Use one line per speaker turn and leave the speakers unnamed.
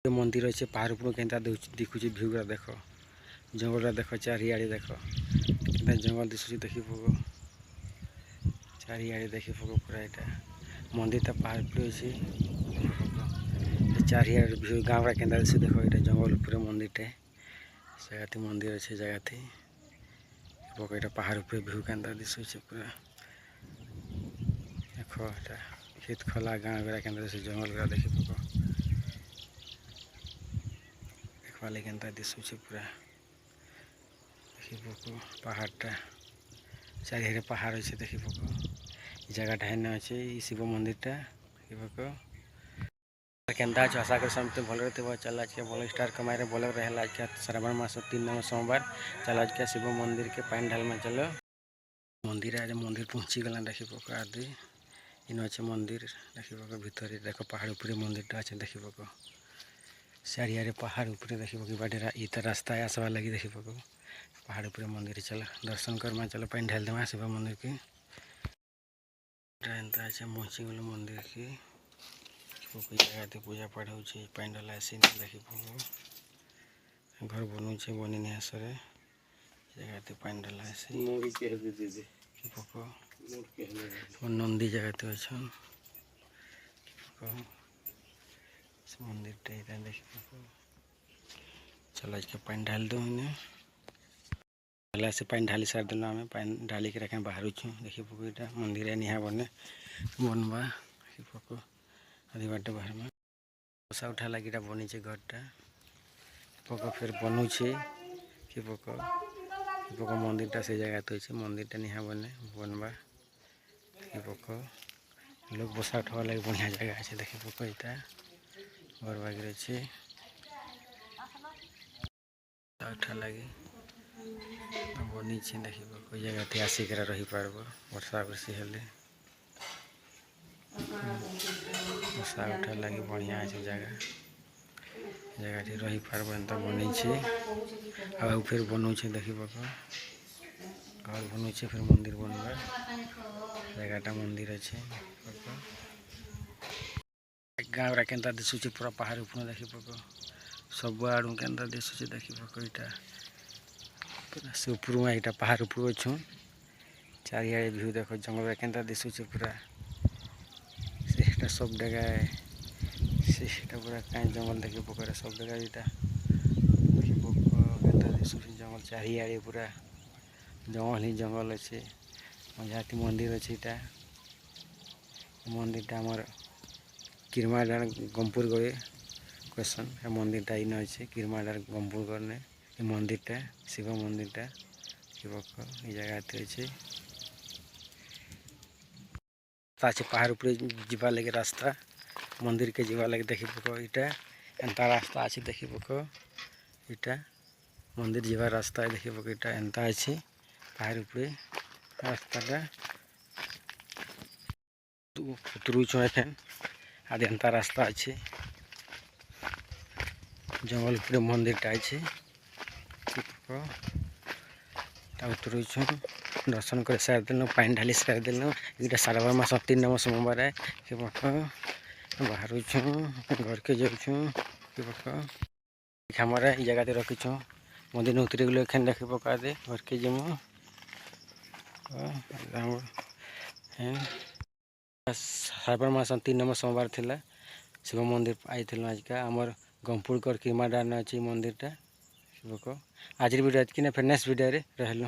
मंदिर अच्छे पहाड़ ऊपर के दिखुचे भ्यूरा देख जंगल देख चारिआड़े देख के जंगल दिशुचे देखी पको चारिआड़े देखी पको पूरा यहाँ मंदिरटा पहाड़ पर अच्छे चारिआड़े भ्यू गाँव के दिशे देख ये जंगल पूरे मंदिरटे जगह मंदिर अच्छे जगह पको ये पहाड़ ऊपर भ्यू के दिशुचे पूरा देख खेत खला गाँव गुड़ा के जंगल गुड़ा देखी पको देखवाले के दिशुचे पूरा देखी पको पहाड़टा चारिआड़े पहाड़ अच्छे देखी पको जगहटा हेन अच्छे शिव मंदिरटा देखी पको केन्ता अच्छे आशा कर समझते भल रहे चल आज के भल स्टार कमाई भल रहे आज के श्रावण मास 3 नंबर सोमवार चल आज के शिव मंदिर के पानी ढाल में चलो मंदिर आज मंदिर पहुँची गला देखी पको आदि इन अच्छे मंदिर देखी पको भीतर देख पहाड़ ऊपर मंदिरटा अच्छे देखी पको चारिआड़े पहाड़ ऊपर देखी पको बाटे इतना रास्ता आसवा लगी देखी पको पहाड़ ऊपर मंदिर चल दर्शन कर चलो पानी ढाल देवा शिव मंदिर के एंता अच्छे पहुँची गल मंदिर के जगह पूजा पाठ हो पानी ढला आसी देखी पको घर बनूचे बनी नहीं आसरे जगह पानी ढला आसी पको नंदी जगह अच्छा मंदिर देखी पको चल आज के पानी ढाल दो से पानी ढाली सार दिल आम पानी ढाली के रखें बाहर छूँ देखी पको यहाँ मंदिर निहा बने बनवा देखी पको आदि बाटे बाहर में बसा उठा लगी बनीचे घरटा पको फिर बनूचे कि पको मंदिरटा से जगह तो अच्छे मंदिरटा निहा बने बनवा देखी पको लोग बसा उठवा लगे बढ़िया जगह अच्छे देखी पको यहाँ घर बागिर अच्छे उठा लगे बनी देखी कोई जगह आसिक रही पार्ब वर्षा वर्षी हेले बसा उठा लगे बढ़िया अच्छे जगह रही पार्ब एंता बनी आ फिर बनूचे देखी पको घर बनूचे फिर मंदिर बनवा जगहटा मंदिर अच्छे गाँव के दिशुचे पूरा पहाड़ ऊपर देखी पको सब आड़ू के दिशुचे देखी पको यहाँ पूरा से ऊपर में यहाँ पहाड़ ऊपर अच्छू चारिआड़े भ्यू देख जंगल के दिशुचे पूरा से सब जगह से पूरा कहीं जंगल देखी पको सब जगह यहाँ देखी पको के दिशुचे जंगल चारिआड़े पूरा जंगल ही जंगल अच्छे जहाँ मंदिर अच्छे यहाँ मंदिरटा आमर किरमाडार गमपुर गए क्वेश्चन मंदिरटा इन अच्छे किरमाडार गमपुर गने मंदिरटा शिव मंदिरटा ये जगह अच्छे अच्छे पहाड़ ऊपर जीवा लगे रास्ता मंदिर के जीवा लगे देखी पको यहाँ एंता रास्ता अच्छे देखी पको यहाँ मंदिर जीवा रास्ता देखी पको यहाँ एंता अच्छे पहाड़ ऊपर रास्ता उतरुच एखन आदि एंता रास्ता अच्छे जंगल पूरे मंदिरटा अच्छे उतरुच दर्शन कर सार दिल पानी ढाली सार दिल ये श्रावण मास 3 नंबर सोमवार है कि बाहर घर के जाऊँ हमारा जगह रखीछू मंदिर उतरी गल एखन देख पका दे घर के जमु श्रावण मास 3 नंबर सोमवार थिला शिव मंदिर आई आज का आमर गमपुर किरमाडार अच्छे मंदिरटा आज वीडियो कि फिर नेक्स्ट वीडियो रहलू।